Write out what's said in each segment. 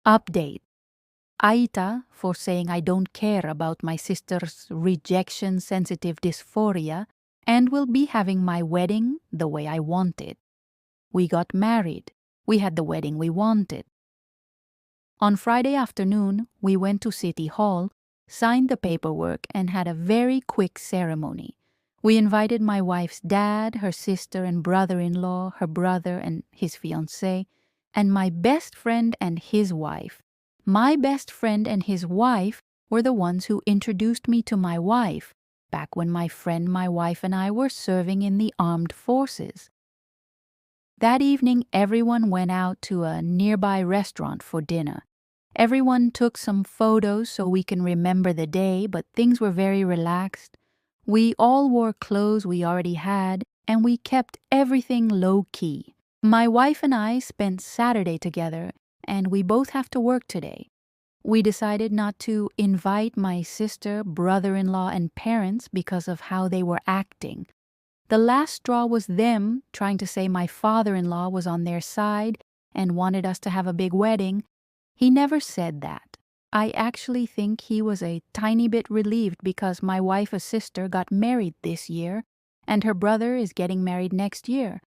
Update. AITAH for saying I don't care about my sister's rejection-sensitive dysphoria and will be having my wedding the way I want it. We got married. We had the wedding we wanted. On Friday afternoon, we went to City Hall, signed the paperwork, and had a very quick ceremony. We invited my wife's dad, her sister and brother-in-law, her brother and his fiancée, and my best friend and his wife. My best friend and his wife were the ones who introduced me to my wife back when my friend, my wife, and I were serving in the armed forces. That evening, everyone went out to a nearby restaurant for dinner. Everyone took some photos so we can remember the day, but things were very relaxed. We all wore clothes we already had, and we kept everything low-key. My wife and I spent Saturday together, and we both have to work today. We decided not to invite my sister, brother-in-law, and parents because of how they were acting. The last straw was them trying to say my father-in-law was on their side and wanted us to have a big wedding. He never said that. I actually think he was a tiny bit relieved because my wife's sister got married this year and her brother is getting married next year.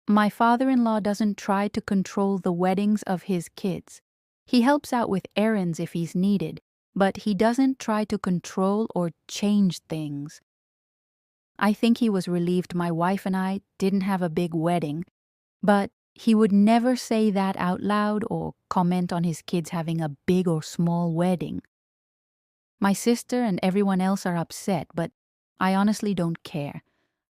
My father-in-law doesn't try to control the weddings of his kids. He helps out with errands if he's needed, but he doesn't try to control or change things. I think he was relieved my wife and I didn't have a big wedding, but he would never say that out loud or comment on his kids having a big or small wedding. My sister and everyone else are upset, but I honestly don't care.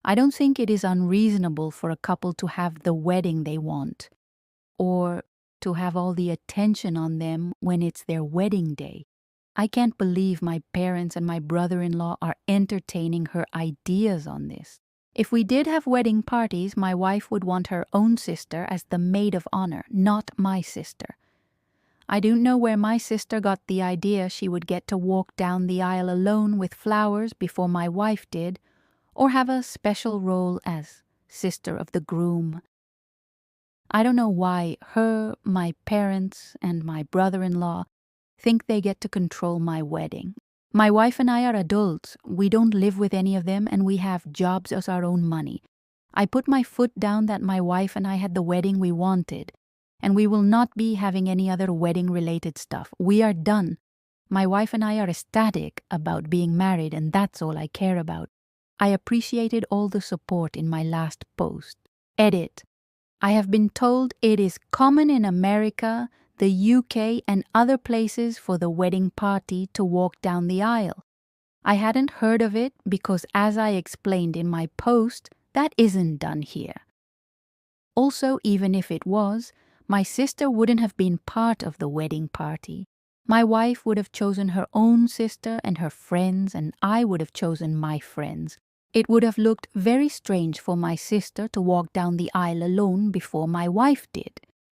I don't think it is unreasonable for a couple to have the wedding they want, or to have all the attention on them when it's their wedding day. I can't believe my parents and my brother-in-law are entertaining her ideas on this. If we did have wedding parties, my wife would want her own sister as the maid of honor, not my sister. I don't know where my sister got the idea she would get to walk down the aisle alone with flowers before my wife did, or have a special role as sister of the groom. I don't know why her, my parents, and my brother-in-law think they get to control my wedding. My wife and I are adults. We don't live with any of them, and we have jobs as our own money. I put my foot down that my wife and I had the wedding we wanted, and we will not be having any other wedding-related stuff. We are done. My wife and I are ecstatic about being married, and that's all I care about. I appreciated all the support in my last post. Edit. I have been told it is common in America, the UK, and other places for the wedding party to walk down the aisle. I hadn't heard of it because, as I explained in my post, that isn't done here. Also, even if it was, my sister wouldn't have been part of the wedding party. My wife would have chosen her own sister and her friends, and I would have chosen my friends. It would have looked very strange for my sister to walk down the aisle alone before my wife did.